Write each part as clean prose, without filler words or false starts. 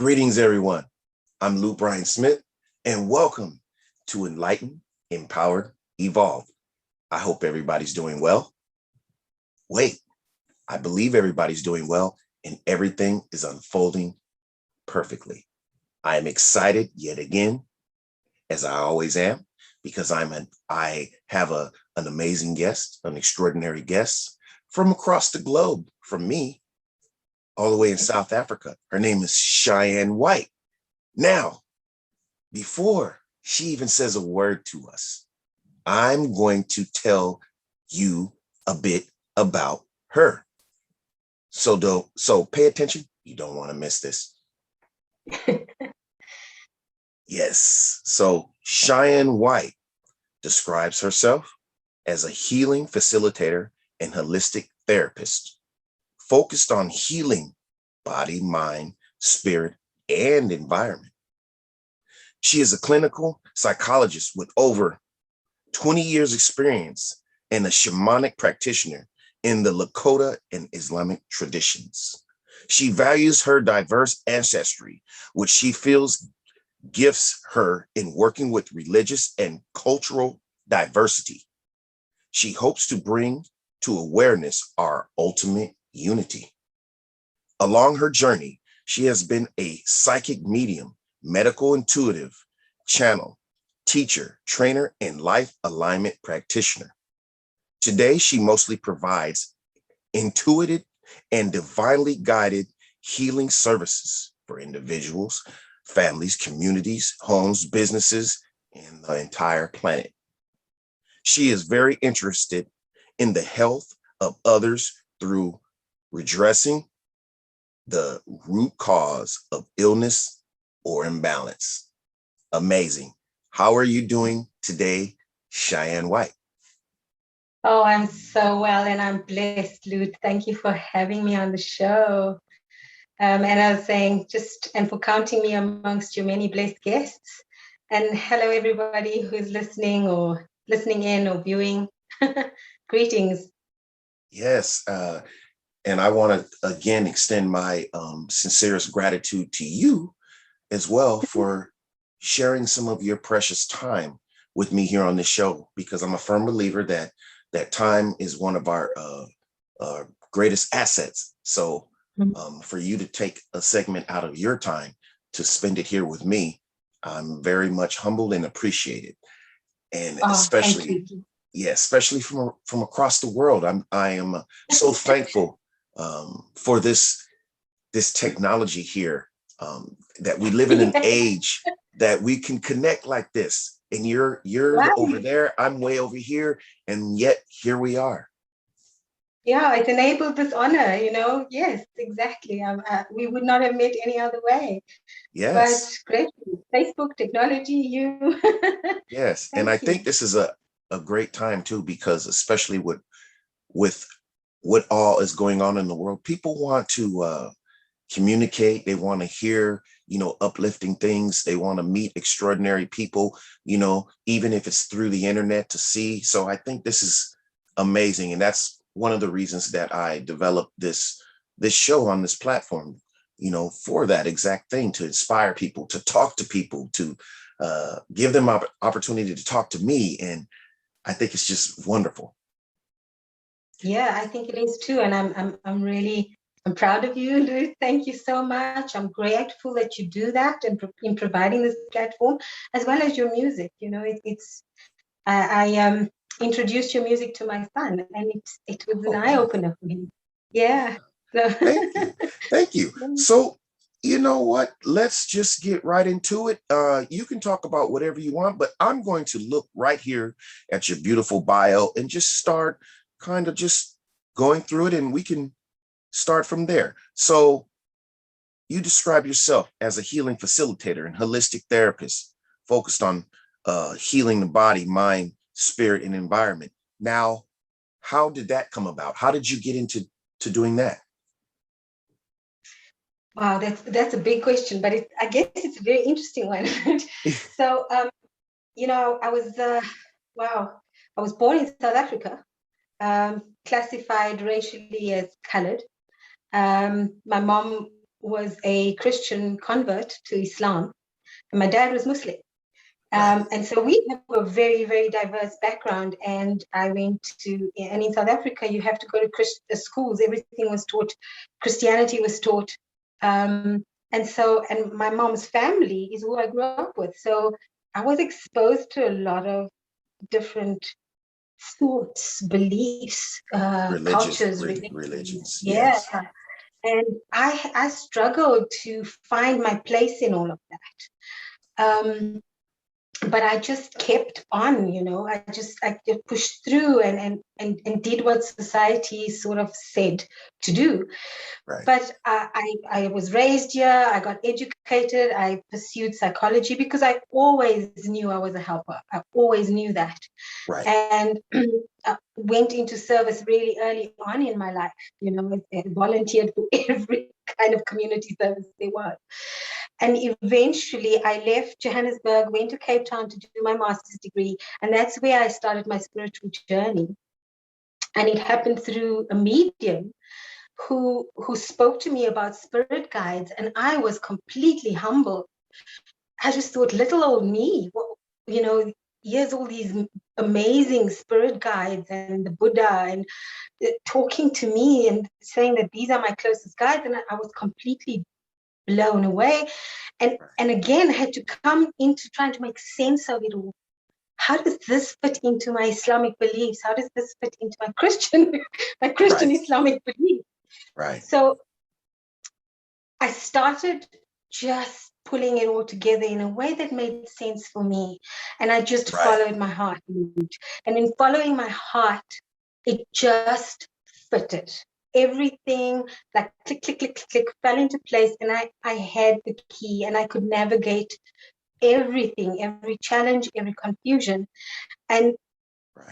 Greetings, everyone. I'm Lou Brian Smith, and welcome to Enlightened, Empowered, Evolved. I hope everybody's doing well. Wait, I believe everybody's doing well, and everything is unfolding perfectly. I am excited yet again, as I always am, because I have an amazing guest, an extraordinary guest from across the globe, from me, all the way in South Africa. Her name is Cheyenne White. Now, before she even says a word to us, I'm going to tell you a bit about her. So pay attention. You don't want to miss this. Yes. So Cheyenne White describes herself as a healing facilitator and holistic therapist, focused on healing body, mind, spirit, and environment. She is a clinical psychologist with over 20 years experience and a shamanic practitioner in the Lakota and Islamic traditions. She values her diverse ancestry, which she feels gifts her in working with religious and cultural diversity. She hopes to bring to awareness our ultimate unity. Along her journey, she has been a psychic medium, medical intuitive, channel, teacher, trainer, and life alignment practitioner. Today, she mostly provides intuited and divinely guided healing services for individuals, families, communities, homes, businesses, and the entire planet. She is very interested in the health of others through redressing the root cause of illness or imbalance. Amazing. How are you doing today, Cheyenne White? Oh, I'm so well and I'm blessed, Lou. Thank you for having me on the show. And I was saying, and for counting me amongst your many blessed guests. And hello, everybody who's listening in or viewing. Greetings. Yes. And I want to again extend my sincerest gratitude to you as well for sharing some of your precious time with me here on this show, because I'm a firm believer that time is one of our greatest assets. So for you to take a segment out of your time to spend it here with me, I'm very much humbled and appreciated. And especially from across the world, I am so thankful for this technology here, that we live in an age that we can connect like this. And you're Wow. over there, I'm way over here, and yet here we are. Yeah, it enabled this honor, Yes, exactly. We would not have met any other way. Yes. But great. Facebook, technology, you. Yes. And I think this is a great time too, because especially with what all is going on in the world, people want to communicate. They want to hear, uplifting things. They want to meet extraordinary people, even if it's through the internet to see. So I think this is amazing. And that's one of the reasons that I developed this show on this platform, for that exact thing, to inspire people, to talk to people, to give them opportunity to talk to me. And I think it's just wonderful. Yeah, I think it is too. And I'm proud of you, Lou. Thank you so much. I'm grateful that you do that and in providing this platform, as well as your music. I introduced your music to my son, and it was an eye opener for him. Yeah. Thank you. So, you know what? Let's just get right into it. You can talk about whatever you want, but I'm going to look right here at your beautiful bio and just start kind of just going through it, and we can start from there. So you describe yourself as a healing facilitator and holistic therapist focused on healing the body, mind, spirit, and environment. Now, how did that come about? How did you get into doing that? Wow, that's a big question, but I guess it's a very interesting one. So, I was born in South Africa, classified racially as colored. My mom was a Christian convert to Islam, and my dad was Muslim. Right. And so we have a very, very diverse background. And I went to, and in South Africa, you have to go to schools. Everything was taught, Christianity was taught. And my mom's family is who I grew up with. So I was exposed to a lot of different thoughts, beliefs, cultures, religions. Religions. Yeah. Yes. And I struggled to find my place in all of that. But I just kept on, I just pushed through and did what society sort of said to do. Right. But I was raised here, I got educated, I pursued psychology because I always knew I was a helper. I always knew that. Right. And went into service really early on in my life, volunteered for every kind of community service there was. And eventually I left Johannesburg, went to Cape Town to do my master's degree. And that's where I started my spiritual journey. And it happened through a medium who spoke to me about spirit guides. And I was completely humbled. I just thought, little old me, here's all these amazing spirit guides and the Buddha and talking to me and saying that these are my closest guides. And I was completely blown away. And again, had to come into trying to make sense of it all. How does this fit into my Islamic beliefs? How does this fit into my Christian Islamic beliefs? Right. So I started just pulling it all together in a way that made sense for me. And I just followed my heart. And in following my heart, it just fitted. Everything like click, click, click, click, fell into place. And I had the key and I could navigate everything, every challenge, every confusion. And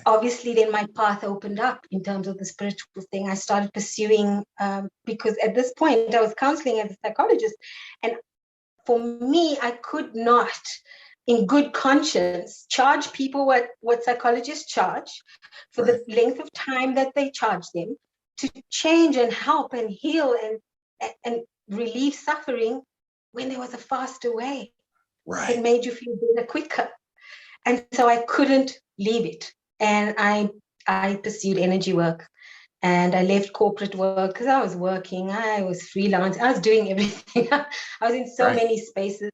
obviously then my path opened up in terms of the spiritual thing. I started pursuing, because at this point I was counseling as a psychologist. And for me, I could not, in good conscience, charge people what psychologists charge for the length of time that they charge them to change and help and heal and relieve suffering when there was a faster way that made you feel better quicker. And so I couldn't leave it. And I pursued energy work. And I left corporate work because I was working, I was freelance, I was doing everything. I was in so many spaces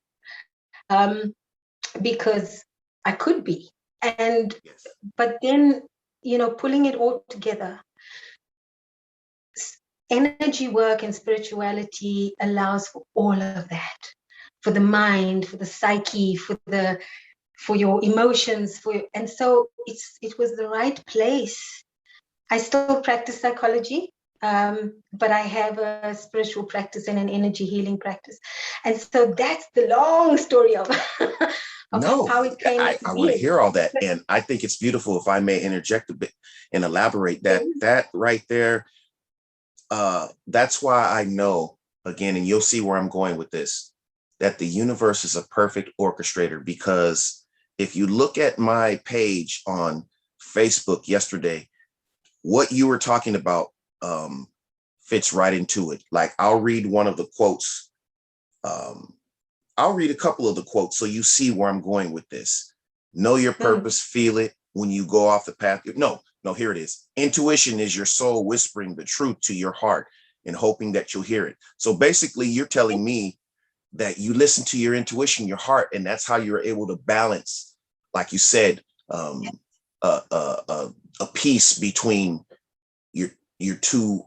because I could be. But then, pulling it all together, energy work and spirituality allows for all of that, for the mind, for the psyche, for your emotions, and so it was the right place. I still practice psychology, but I have a spiritual practice and an energy healing practice. And so that's the long story of, how it came I want to hear all that. And I think it's beautiful, if I may interject a bit and elaborate that right there. That's why I know, again, and you'll see where I'm going with this, that the universe is a perfect orchestrator. Because if you look at my page on Facebook yesterday, what you were talking about fits right into it. Like, I'll read one of the quotes. I'll read a couple of the quotes so you see where I'm going with this. Know your purpose, feel it when you go off the path. No, here it is. Intuition is your soul whispering the truth to your heart and hoping that you'll hear it. So basically, you're telling me that you listen to your intuition, your heart, and that's how you're able to balance, like you said, a piece between your two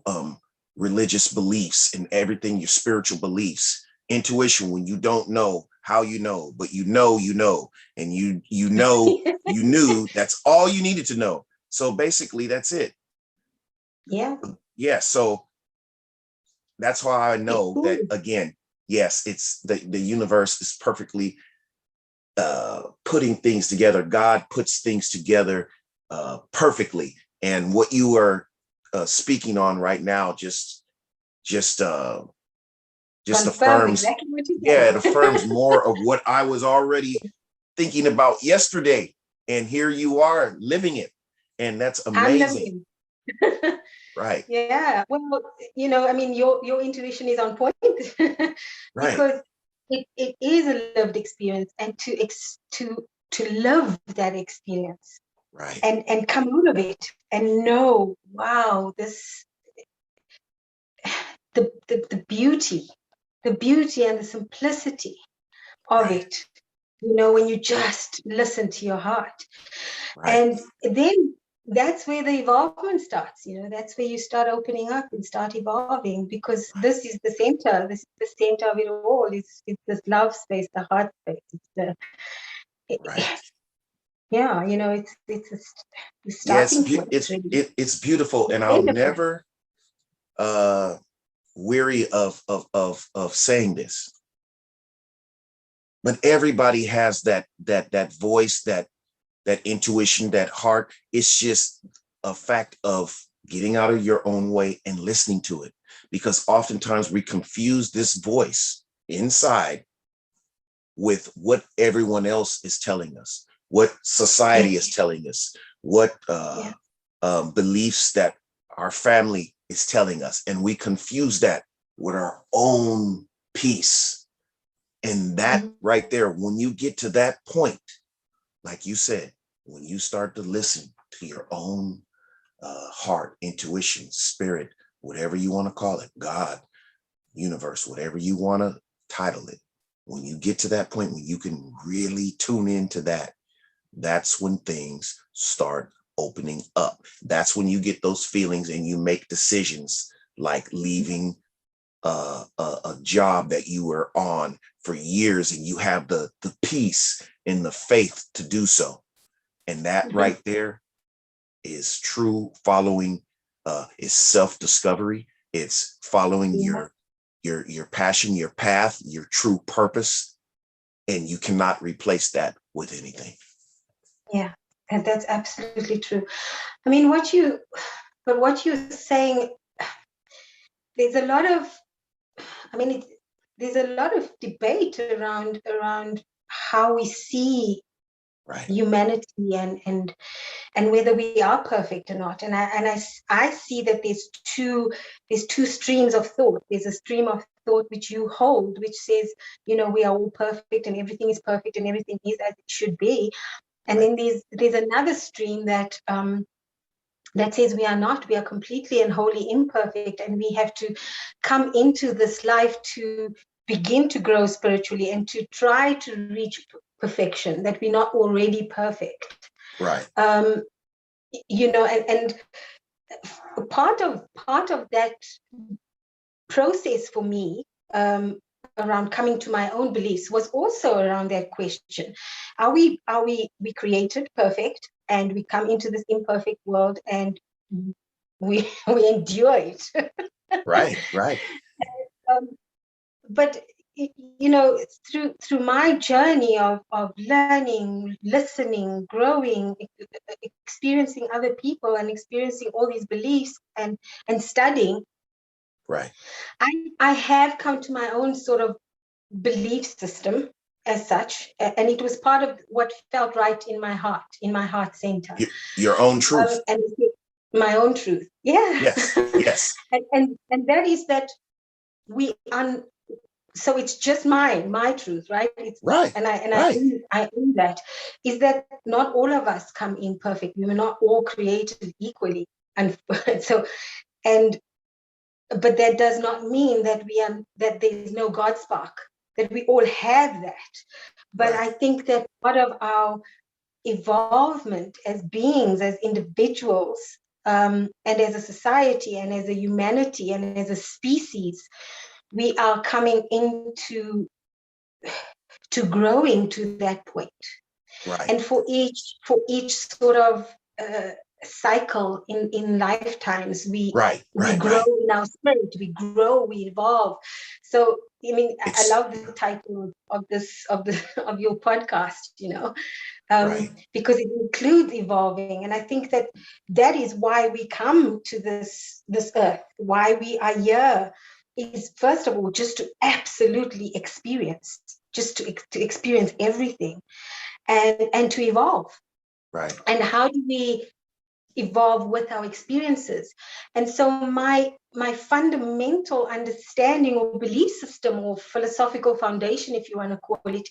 religious beliefs and everything, your spiritual beliefs. Intuition, when you don't know how you know, but you know, and you know, you knew, that's all you needed to know. So basically, that's it. Yeah. So that's why I know that, again, yes, it's the universe is perfectly putting things together. God puts things together perfectly. And what you are speaking on right now just affirms, exactly what you it affirms more of what I was already thinking about yesterday. And here you are living it. And that's amazing. Right. Yeah. Well, I mean, your intuition is on point Right. because it is a lived experience, and to live that experience Right. and come out of it and know, wow, this the beauty and the simplicity of Right. it, when you just listen to your heart. Right. And then that's where the evolvement starts. That's where you start opening up and start evolving, because this is the center. This is the center of it all. It's this love space, the heart space. It's Right. yeah, it's the Yeah, starting point, really. it's beautiful, and I'll Wonderful. never weary of saying this, but everybody has that voice, that intuition, that heart. It's just a fact of getting out of your own way and listening to it, because oftentimes we confuse this voice inside with what everyone else is telling us, what society Yeah, is telling us, what yeah. beliefs that our family is telling us, and we confuse that with our own peace. And that Mhm. right there, when you get to that point, like you said, when you start to listen to your own heart, intuition, spirit, whatever you want to call it, God, universe, whatever you want to title it, when you get to that point when you can really tune into that, that's when things start opening up. That's when you get those feelings and you make decisions like leaving a job that you were on for years, and you have the peace and the faith to do so. And that Mhm. right there is true following, is self-discovery. It's following Yeah, your passion, your path, your true purpose, and you cannot replace that with anything. yeah, and that's absolutely true. I mean, what you're saying, there's a lot of, I mean, there's a lot of debate around how we see Right. humanity and whether we are perfect or not. And I see that there's two streams of thought. There's a stream of thought which you hold, which says, we are all perfect and everything is perfect and everything is as it should be. And Right. then there's another stream that says we are not. We are completely and wholly imperfect, and we have to come into this life to begin to grow spiritually and to try to reach perfection, that we're not already perfect. Right. um, and part of that process for me, around coming to my own beliefs, was also around that question: are we created perfect, and we come into this imperfect world, and we we endure it? Right. Right. um, but through my journey of learning, listening, growing, experiencing other people and experiencing all these beliefs and studying, Right. I have come to my own sort of belief system as such, and it was part of what felt right in my heart center, Your own truth. and my own truth. Yeah. Yes. Yes. and that is that we un so it's just my truth, right? It's Right. and Right. I own that, is that not all of us come in perfect. We were not all created equally, and so and but that does not mean that there's no God spark, that we all have that. But Right. I think that part of our evolvement as beings, as individuals, and as a society and as a humanity and as a species, we are coming into to growing to that point. Right. And for each sort of cycle in lifetimes, Right. we Right. grow Right. in our spirit, we grow, we evolve. So I mean, I It's love the title of this of your podcast, right. because it includes evolving. And I think that is why we come to this earth, why we are here, is first of all just to absolutely experience, just to experience everything, and to evolve. Right. And how do we evolve with our experiences. And so my fundamental understanding or belief system or philosophical foundation, if you want to call it,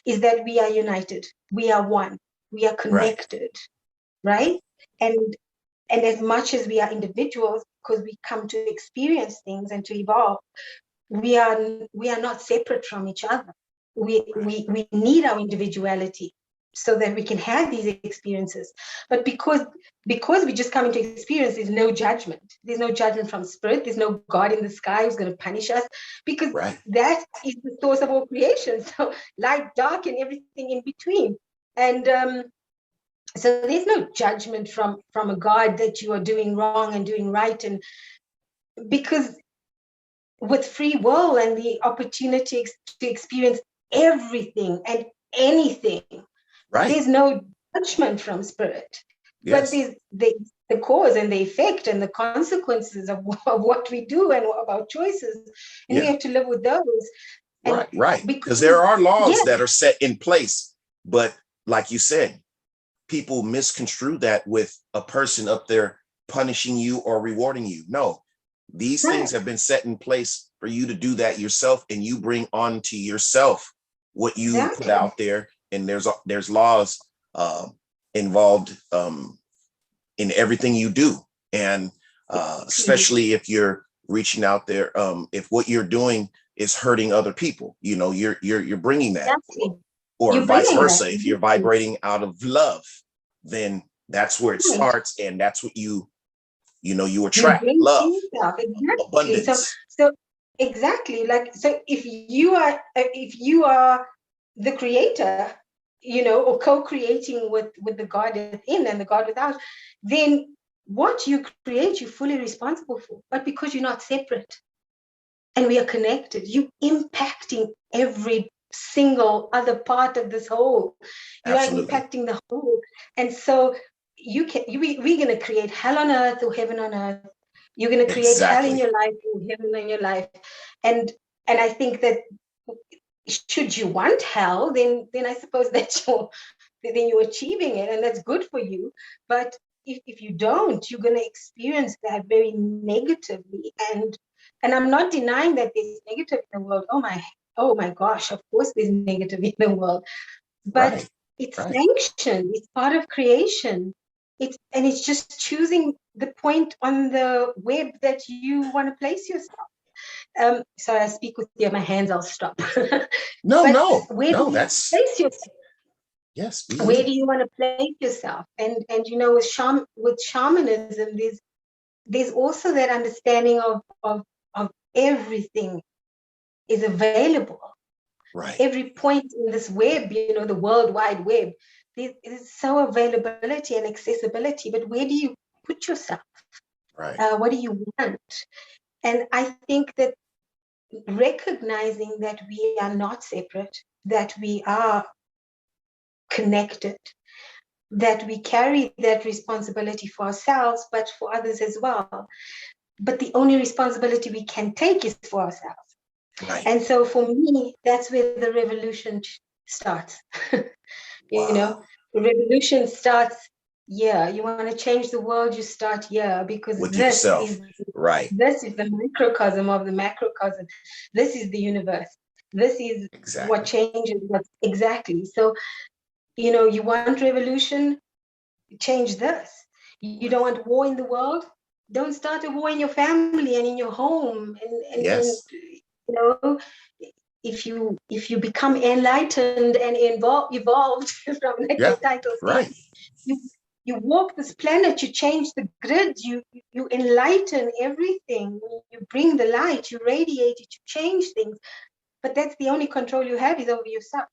is that we are united, we are one, we are connected, right? And as much as we are individuals, because we come to experience things and to evolve, we are not separate from each other. We need our individuality so that we can have these experiences. But because we just come into experience, there's no judgment. There's no judgment from spirit. There's no God in the sky who's going to punish us, because that is the source of all creation. So light, dark, and everything in between. And so there's no judgment from a God that you are doing wrong and doing right. And because with free will and the opportunity to experience everything and anything, there's no judgment from spirit. But there's the cause and the effect and the consequences of what we do and of our choices, and we have to live with those. Because there are laws that are set in place, but like you said, people misconstrue that with a person up there punishing you or rewarding you. No, these things have been set in place for you to do that yourself, and you bring onto yourself what you put out there. And there's laws involved in everything you do, and especially if you're reaching out there, if what you're doing is hurting other people, you're bringing that, or vice versa. If you're vibrating out of love, then that's where it starts, and that's what you attract, love, abundance. So exactly, so if you are the creator, or co-creating with the God within and the God without, then what you create, you're fully responsible for. But because you're not separate and we are connected, you're impacting every single other part of this whole. You are impacting the whole. And so we're going to create hell on earth or heaven on earth. You're going to create hell in your life or heaven in your life. And I think that should you want hell, then I suppose that you're achieving it, and that's good for you. But if you don't, you're going to experience that very negatively. And I'm not denying that there's negative in the world. Oh my gosh, of course there's negative in the world. But it's sanctioned, it's part of creation. It's just choosing the point on the web that you want to place yourself. Sorry, I speak with my hands, I'll stop. No, that's place yourself? Yes. Where do you want to place yourself? And with shamanism, there's also that understanding of everything is available. Every point in this web, the World Wide Web, there's so availability and accessibility. But where do you put yourself? What do you want? And I think that recognizing that we are not separate, that we are connected, that we carry that responsibility for ourselves, but for others as well. But the only responsibility we can take is for ourselves. And so for me, that's where the revolution starts. The revolution starts here. You want to change the world, you start here, because this is the microcosm of the macrocosm. This is the universe. This is what changes. So, you want revolution, change this. You don't want war in the world, don't start a war in your family and in your home. And if you become enlightened and evolved from the title, you walk this planet, you change the grid, you enlighten everything, you bring the light, you radiate it, you change things. But that's the only control you have is over yourself.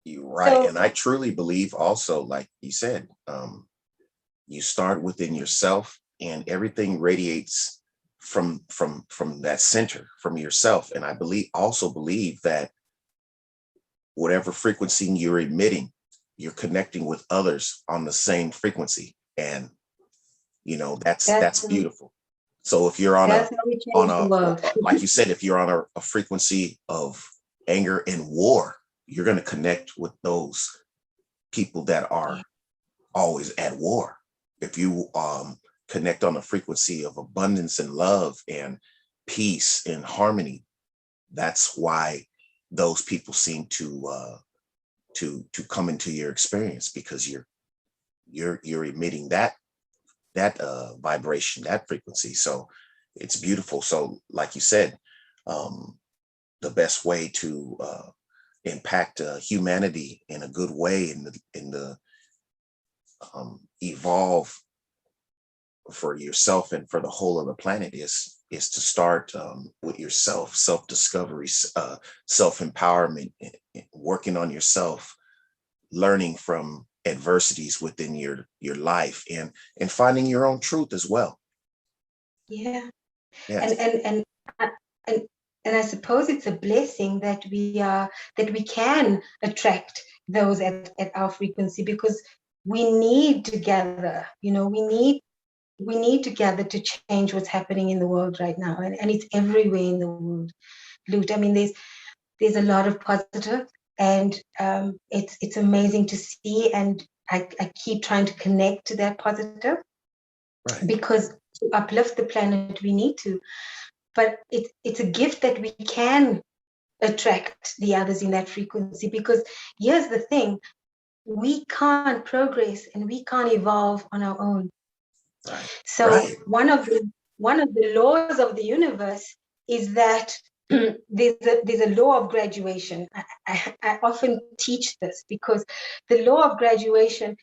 You're right. So, and I truly believe also, like you said, you start within yourself, and everything radiates from that center, from yourself. And I also believe that whatever frequency you're emitting, you're connecting with others on the same frequency. And that's beautiful. So if you're on a like you said, if you're on a frequency of anger and war, you're going to connect with those people that are always at war, if you connect on a frequency of abundance and love and peace and harmony, that's why those people seem to come into your experience, because you're emitting that vibration, that frequency. So it's beautiful. So like you said, the best way to impact humanity in a good way, in the evolve for yourself and for the whole of the planet, is to start with yourself, self-discovery, self-empowerment, working on yourself, learning from adversities within your life, and finding your own truth as well. Yeah. Yes. And and I suppose it's a blessing that we can attract those at our frequency, because we need to gather, we need to gather to change what's happening in the world right now. And it's everywhere in the world, Lut. I mean, there's a lot of positive, and it's amazing to see. And I keep trying to connect to that positive, Right. because to uplift the planet, we need to. But it's a gift that we can attract the others in that frequency, because here's the thing: we can't progress and we can't evolve on our own. Right. So Right. one of the laws of the universe is that there's a law of graduation. I often teach this, because the law of graduation,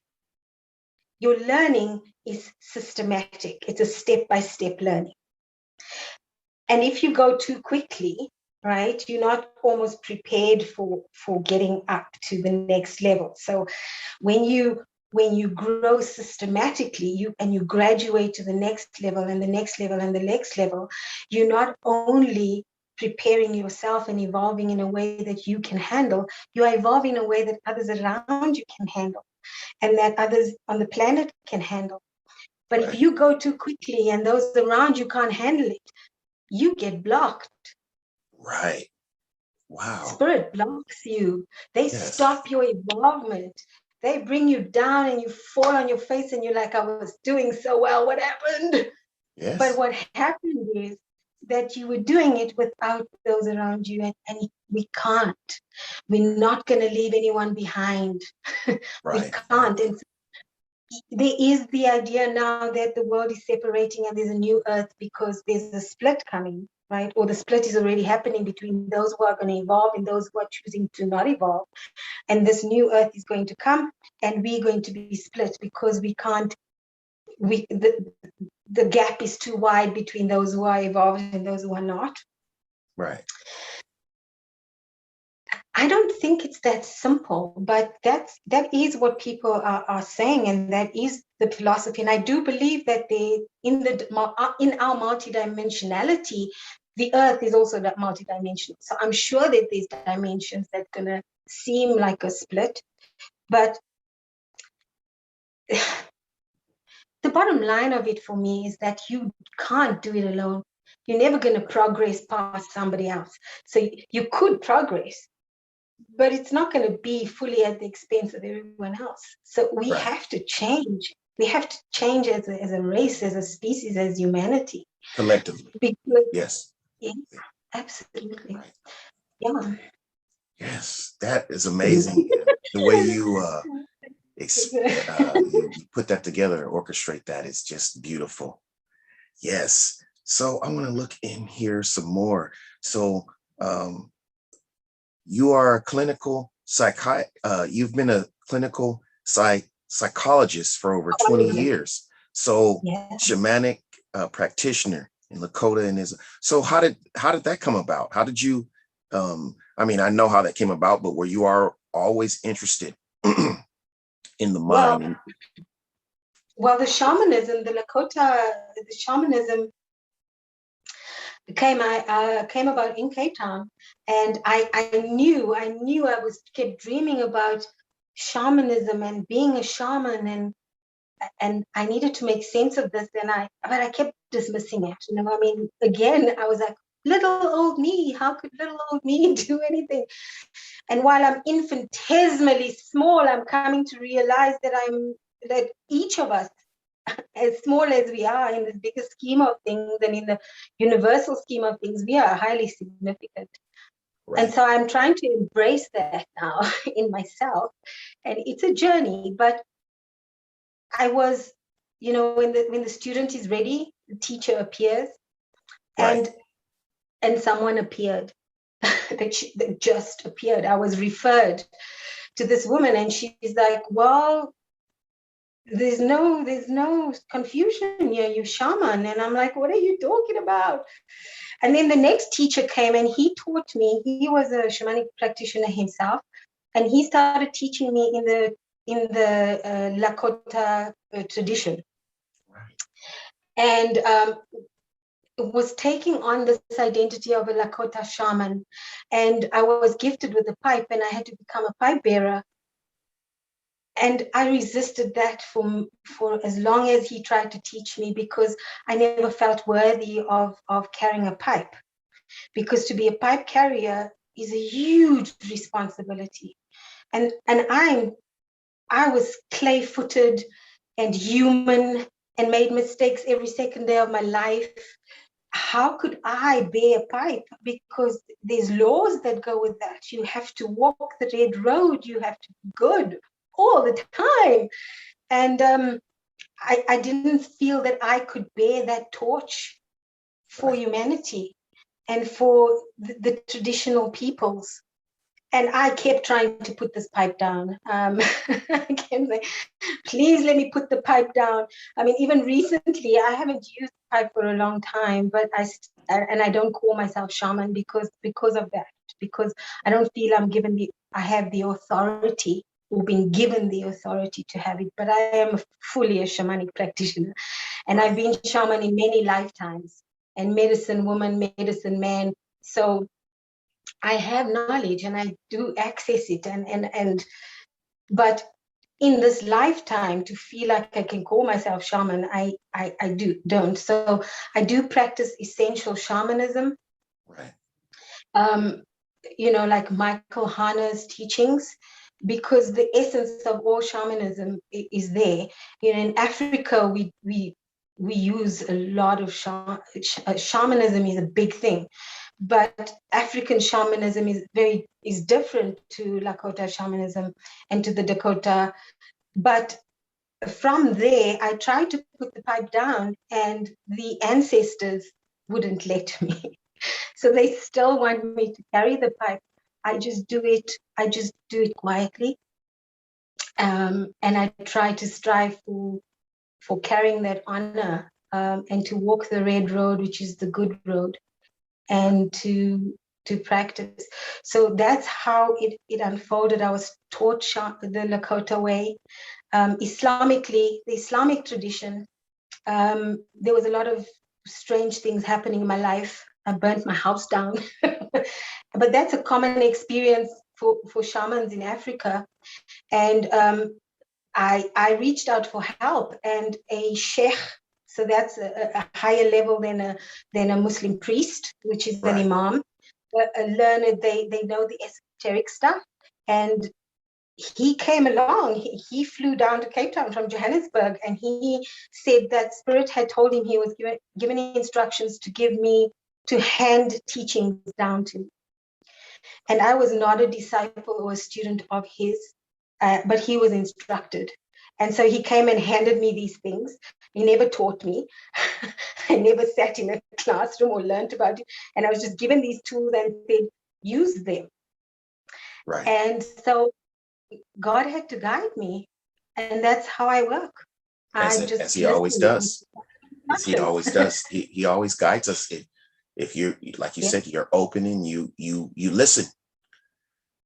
your learning is systematic. It's a step-by-step learning. And if you go too quickly, right, you're not almost prepared for getting up to the next level. So when you grow systematically, you graduate to the next level and the next level and the next level, you're not only preparing yourself and evolving in a way that you can handle, you are evolving in a way that others around you can handle, and that others on the planet can handle. But Right. if you go too quickly and those around you can't handle it, you get blocked. Right. Wow. Spirit blocks you. They Yes. stop your involvement. They bring you down and you fall on your face and you're like, I was doing so well. What happened? Yes. But what happened is that you were doing it without those around you, and we can't. We're not going to leave anyone behind. Right. We can't. And there is the idea now that the world is separating and there's a new earth, because there's a split coming, right? Or the split is already happening between those who are going to evolve and those who are choosing to not evolve. And this new earth is going to come, and we're going to be split, because we can't, the gap is too wide between those who are evolved and those who are not. Right. I don't think it's that simple, but that is what people are saying, and that is the philosophy. And I do believe that in our multidimensionality, the earth is also that multidimensional. So I'm sure that there's dimensions that are gonna seem like a split, but the bottom line of it for me is that you can't do it alone. You're never gonna progress past somebody else. So you could progress, but it's not going to be fully at the expense of everyone else. So we Right. have to change. We have to change as a race, as a species, as humanity. Collectively. Because, Yes. yeah, absolutely. Right. Yeah. Yes. That is amazing. The way you you put that together, orchestrate that, is just beautiful. Yes. So I want to look in here some more. So you are a clinical you've been a clinical psychologist for over 20 years. So Yeah. shamanic practitioner in Lakota and Islamic. So how did that come about? How did you I mean, I know how that came about, but were you always interested in the mind? Well, the shamanism, the shamanism came about in Cape Town, and I knew I kept dreaming about shamanism and being a shaman, and I needed to make sense of this, but I kept dismissing it. I mean, again, I was like, little old me, how could little old me do anything? And while I'm infinitesimally small, I'm coming to realize that each of us as small as we are in the bigger scheme of things and in the universal scheme of things, we are highly significant. Right. And so I'm trying to embrace that now in myself. And it's a journey, but I was, when the student is ready, the teacher appears, Right. and someone appeared that just appeared. I was referred to this woman, and she's like, well, there's no confusion here, you shaman. And I'm like, what are you talking about? And then the next teacher came and he taught me. He was a shamanic practitioner himself, and he started teaching me in the Lakota tradition. Right. And was taking on this identity of a Lakota shaman. And I was gifted with a pipe, and I had to become a pipe bearer. And I resisted that for as long as he tried to teach me, because I never felt worthy of carrying a pipe. Because to be a pipe carrier is a huge responsibility. And I was clay-footed and human and made mistakes every second day of my life. How could I bear a pipe? Because there's laws that go with that. You have to walk the red road. You have to be good all the time. And I didn't feel that I could bear that torch for humanity and for the traditional peoples. And I kept trying to put this pipe down. I kept saying, please let me put the pipe down. I mean, even recently, I haven't used the pipe for a long time, but I don't call myself shaman because of that, because I don't feel I have the authority or been given the authority to have it, but I am fully a shamanic practitioner. And I've been shaman in many lifetimes, and medicine woman, medicine man. So I have knowledge and I do access it, but in this lifetime, to feel like I can call myself shaman, I don't. So I do practice essential shamanism. Right. Like Michael Hanna's teachings, because the essence of all shamanism is there. In Africa, we use a lot of shamanism is a big thing, but African shamanism is different to Lakota shamanism and to the Dakota. But from there, I tried to put the pipe down, and the ancestors wouldn't let me. So they still want me to carry the pipe. I just do it quietly. And I try to strive for carrying that honor, and to walk the red road, which is the good road, and to practice. So that's how it unfolded. I was taught the Lakota way. Islamically, the Islamic tradition, there was a lot of strange things happening in my life. I burnt my house down. But that's a common experience for shamans in Africa. And I reached out for help, and a sheikh, so that's a higher level than a Muslim priest, which is an imam, a learned, they know the esoteric stuff. And he came along, he flew down to Cape Town from Johannesburg, and he said that Spirit had told him he was given instructions to hand teachings down to me. And I was not a disciple or a student of his, but he was instructed. And so he came and handed me these things. He never taught me. I never sat in a classroom or learned about it. And I was just given these tools and said, use them. Right. And so God had to guide me. And that's how I work. As he always does. As he always does. He always guides us. If you're, like you said, you're open and you listen.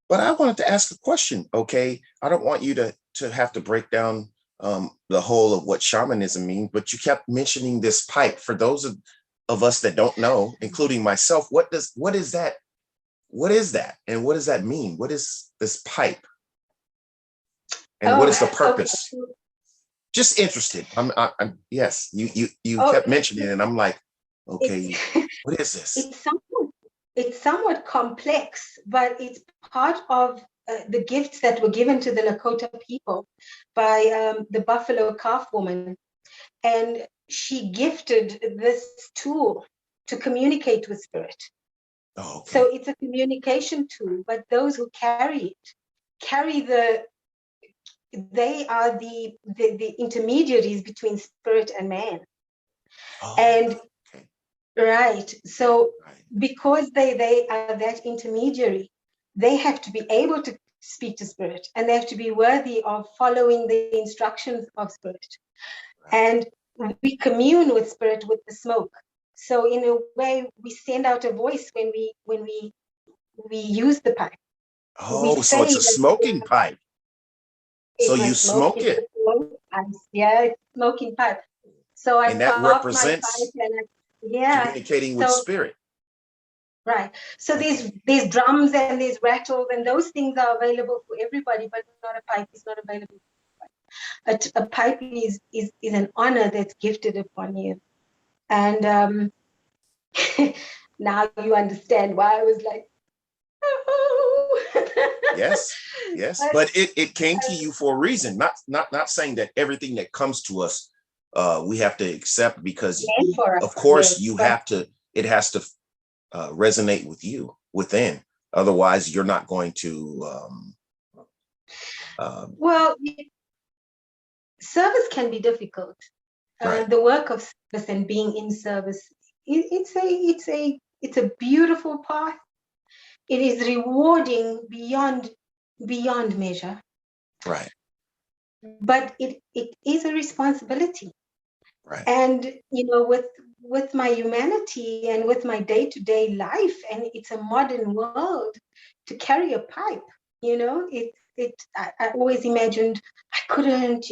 But I wanted to ask a question, okay? I don't want you to have to break down the whole of what shamanism means, but you kept mentioning this pipe. For those of us that don't know, including myself, what is that? What is that? And what does that mean? What is this pipe? And what is the purpose? Okay. Just interested. I'm yes, you kept mentioning it, and I'm like, okay, what is this? It's somewhat complex, but it's part of the gifts that were given to the Lakota people by the buffalo calf woman. And she gifted this tool to communicate with spirit. Oh, okay. So it's a communication tool, but those who carry they are the intermediaries between spirit and man. Oh, And okay. right, so Right. because they are that intermediary, they have to be able to speak to spirit, and they have to be worthy of following the instructions of spirit. Right. And we commune with spirit with the smoke. So in a way, we send out a voice when we use the pipe. We Oh, so it's say a that smoking pipe. So it's a you smoke, smoke it's a it, smoke pipe. Yeah, it's a smoking pipe. So I and that puff my pipe, represents and yeah. communicating with So spirit. right. So Okay. there's drums and there's rattles, and those things are available for everybody, but not a pipe. It's not available. A pipe is an honor that's gifted upon you. And now you understand why I was like, oh. Yes. Yes. But But it came to you for a reason. Not saying that everything that comes to us we have to accept, because meant for of us, course yes. you But have to, it has to resonate with you within. Otherwise, you're not going to well, service can be difficult. right. The work of service and being in service, it's a beautiful path. It is rewarding beyond measure, Right. but it is a responsibility. Right. And with my humanity and with my day-to-day life, and it's a modern world, to carry a pipe, I always imagined I couldn't.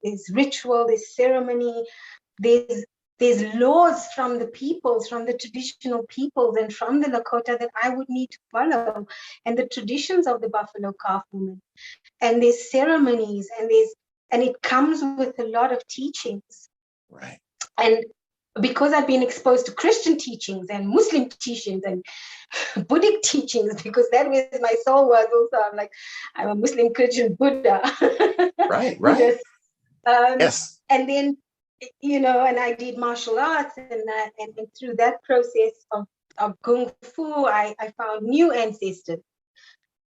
There's ritual, there's ceremony, there's laws from the peoples, from the traditional peoples, and from the Lakota that I would need to follow, and the traditions of the Buffalo Calf woman, and there's ceremonies, and it comes with a lot of teachings. Right. And because I've been exposed to Christian teachings and Muslim teachings and Buddhic teachings, because that was my soul was also, I'm a Muslim, Christian, Buddha, Right. Right. Buddhist. Um, Yes. and then, and I did martial arts, and through that process of Kung Fu, I found new ancestors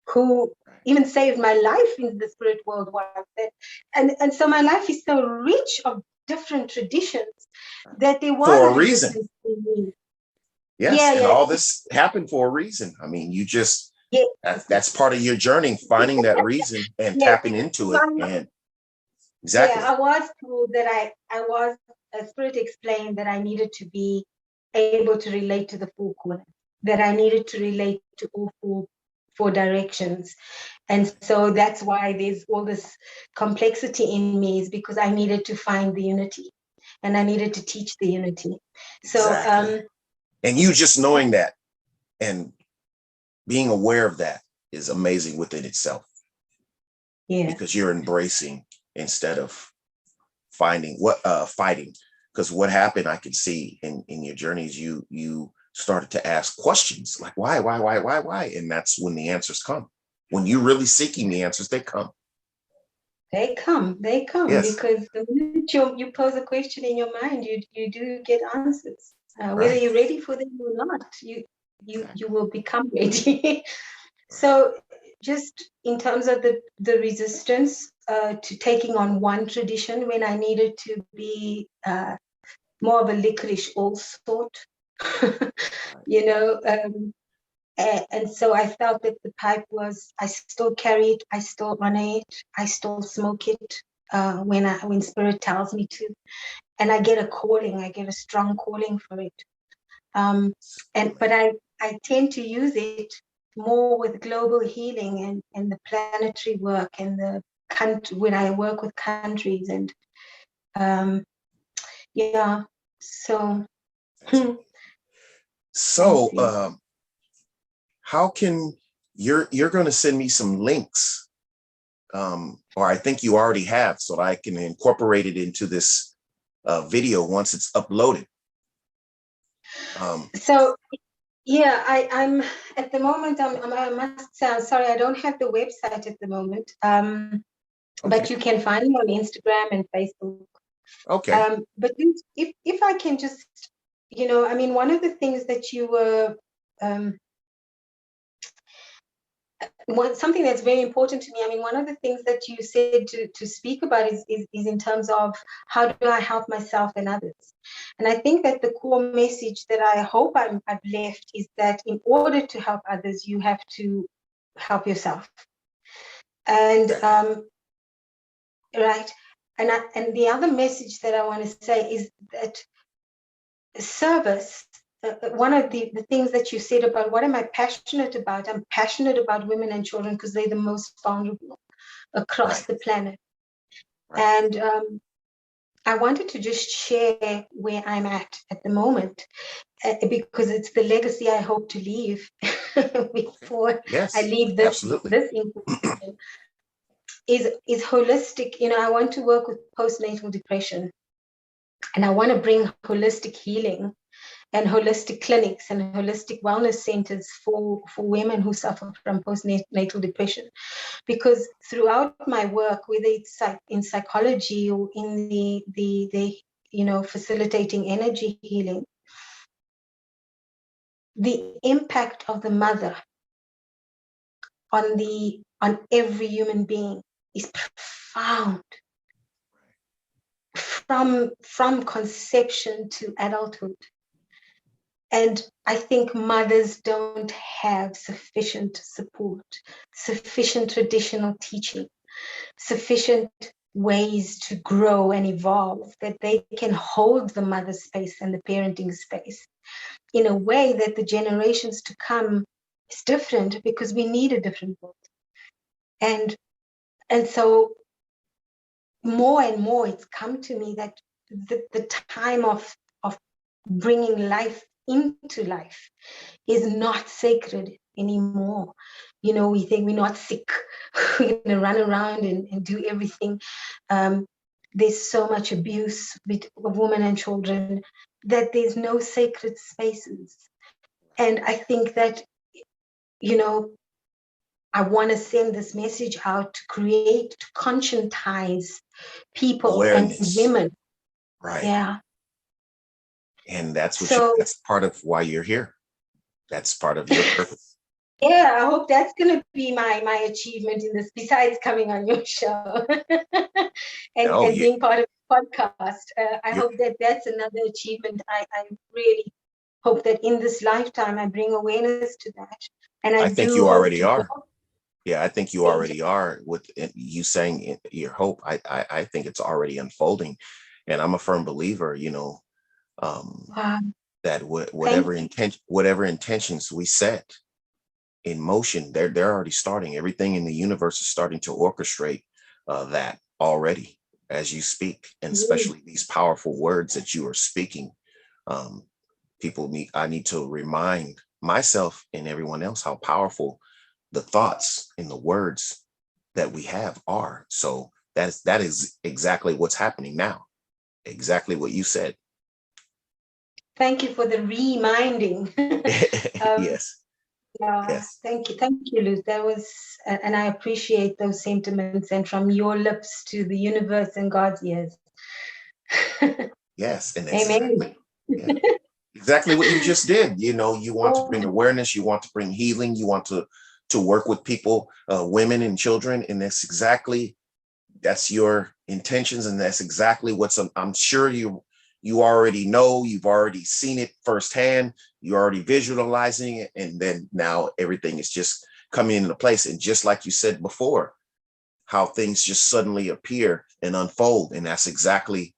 who even saved my life in the spirit world once. And so my life is so rich of different traditions that there was For a a reason. resistance in me. Yes. Yeah, And yeah, all this happened for a reason. I mean, you just, yeah, that's part of your journey, finding that reason and yes. tapping into it. So And yeah, exactly. I was told that I was, a spirit explained that I needed to be able to relate to the four corners, that I needed to relate to all four directions. And so that's why there's all this complexity in me, is because I needed to find the unity, and I needed to teach the unity. So Exactly. And you just knowing that and being aware of that is amazing within itself, yeah. because you're embracing instead of fighting. Because what happened, I can see in your journeys, you started to ask questions like why, and that's when the answers come. When you're really seeking the answers, they come. They come, Yes. because the minute you pose a question in your mind, you do get answers. Whether Right. you're ready for them or not, you Exactly. will become ready. So, just in terms of the resistance to taking on one tradition when I needed to be more of a licorice all sort, Right. you know. And so I felt that the pipe was, I still carry it, I still honor it, I still smoke it when spirit tells me to, and I get a calling, I get a strong calling for it. But I tend to use it more with global healing and the planetary work and the country, when I work with countries, and yeah, so So yeah. how can you're going to send me some links, or I think you already have, so that I can incorporate it into this video once it's uploaded. So yeah, I'm at the moment. I must say, I'm sorry, I don't have the website at the moment. But Okay. you can find me on Instagram and Facebook. Okay. But if I can just, I mean, one of the things that you were, something that's very important to me. I mean, one of the things that you said to speak about is in terms of how do I help myself and others. And I think that the core message that I hope I've left is that in order to help others, you have to help yourself. And right. And the other message that I want to say is that service, one of the things that you said about what am I passionate about? I'm passionate about women and children because they're the most vulnerable across the planet. Right. And I wanted to just share where I'm at the moment, because it's the legacy I hope to leave before I leave this information. Is holistic. I want to work with postnatal depression, and I want to bring holistic healing and holistic clinics and holistic wellness centers for women who suffer from postnatal depression. Because throughout my work, whether it's in psychology or in the facilitating energy healing, the impact of the mother on every human being is profound, from conception to adulthood. And I think mothers don't have sufficient support, sufficient traditional teaching, sufficient ways to grow and evolve, that they can hold the mother space and the parenting space in a way that the generations to come is different, because we need a different world. And so more and more it's come to me that the time of bringing life into life is not sacred anymore. We think we're not sick, we're going to run around and do everything. There's so much abuse of women and children that there's no sacred spaces. And I think that, I want to send this message out to conscientize people. Awareness. And women. Right. Yeah. And that's that's part of why you're here. That's part of your purpose. Yeah, I hope that's going to be my achievement in this, besides coming on your show and being part of the podcast. I hope that that's another achievement. I really hope that in this lifetime I bring awareness to that. And I think you already are. Yeah, I think you already are, with you saying your hope. I think it's already unfolding. And I'm a firm believer, that whatever intentions we set in motion, they're already starting. Everything in the universe is starting to orchestrate that already as you speak, and especially these powerful words that you are speaking. I need to remind myself and everyone else how powerful the thoughts and the words that we have are. So that is exactly what's happening now. Exactly what you said. Thank you for the reminding. Yes. Yes. Thank you, Luz. That was, and I appreciate those sentiments, and from your lips to the universe and God's ears. Yes, and amen. Exactly what you just did. You want to bring awareness, you want to bring healing, you want to work with people, women and children, and that's your intentions, and that's exactly what's. I'm sure you already know, you've already seen it firsthand, you're already visualizing it, and then now everything is just coming into place. And just like you said before, how things just suddenly appear and unfold, and that's exactly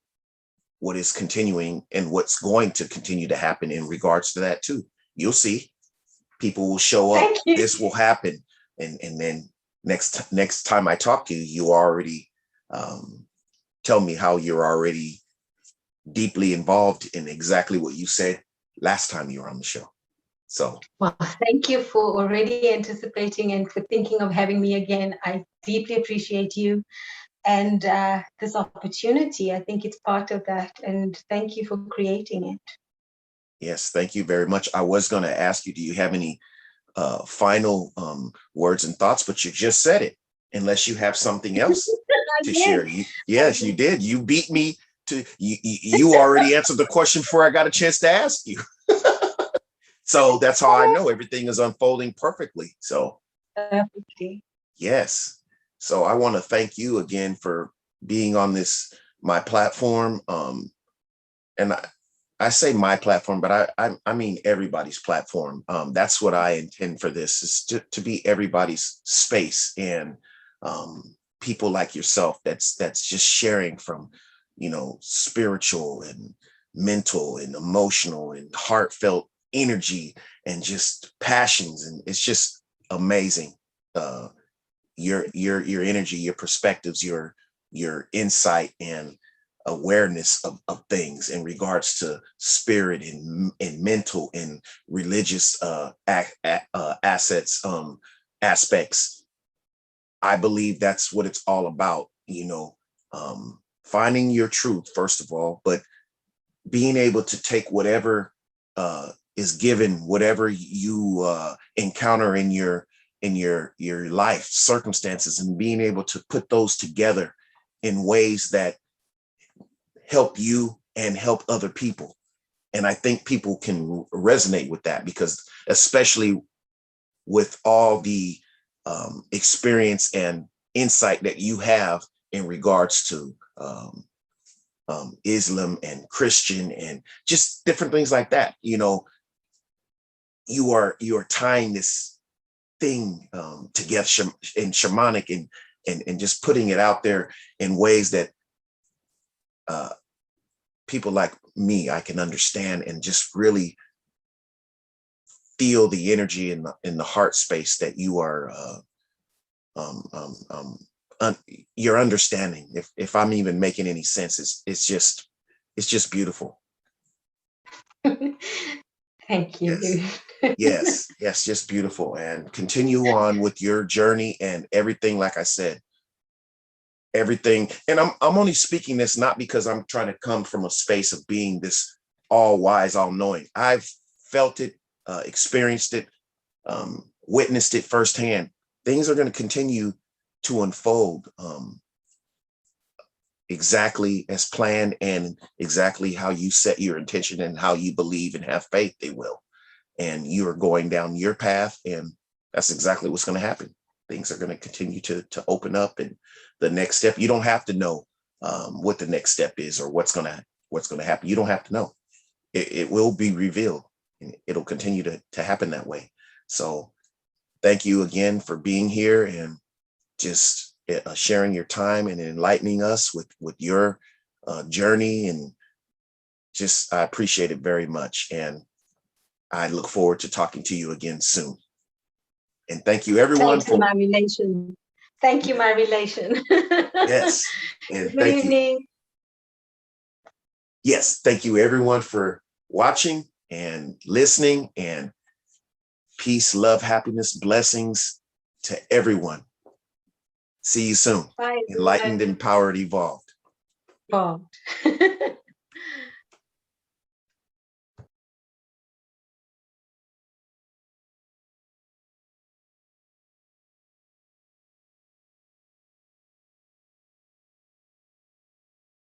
what is continuing and what's going to continue to happen in regards to that too. You'll see people will show up, this will happen, and then next time I talk to you, you already tell me how you're already deeply involved in exactly what you said last time you were on the show. So, well, thank you for already anticipating and for thinking of having me again. I deeply appreciate you and this opportunity. I think it's part of that, and thank you for creating it. Yes, thank you very much. I was going to ask you, do you have any final words and thoughts, but you just said it, unless you have something else to share. Yes, you did. You beat me you already answered the question before I got a chance to ask you. So that's how I know everything is unfolding perfectly. So yes. So I want to thank you again for being on my platform. And I say my platform, but I mean everybody's platform. That's what I intend for this, is to be everybody's space, and people like yourself that's just sharing from, spiritual and mental and emotional and heartfelt energy and just passions, and it's just amazing. Your energy, your perspectives, your insight and awareness of things in regards to spirit and mental and religious aspects. I believe that's what it's all about, finding your truth, first of all, but being able to take whatever is given, whatever you encounter in your life circumstances, and being able to put those together in ways that help you and help other people. And I think people can resonate with that, because especially with all the experience and insight that you have in regards to Islam and Christian and just different things like that, you are tying this thing together in shamanic and just putting it out there in ways that people like me, I can understand and just really feel the energy in the heart space that you are your understanding. If I'm even making any sense, it's just beautiful. Thank you. Yes, just beautiful. And continue on with your journey and everything. Like I said, everything. And I'm only speaking this not because I'm trying to come from a space of being this all wise, all knowing. I've felt it, experienced it, witnessed it firsthand. Things are going to continue to unfold exactly as planned, and exactly how you set your intention and how you believe and have faith they will. And you are going down your path, and that's exactly what's going to happen. Things are going to continue to open up, and the next step, you don't have to know what the next step is or what's going to happen. You don't have to know. It will be revealed, and it'll continue to happen that way. So thank you again for being here and just sharing your time and enlightening us with your journey. And just, I appreciate it very much. And I look forward to talking to you again soon. And thank you, everyone. Thank you, my relation. Thank you, my relation. Yes. And Good evening. Yes, thank you, everyone, for watching and listening. And peace, love, happiness, blessings to everyone. See you soon. Bye. Enlightened, empowered, evolved. Evolved.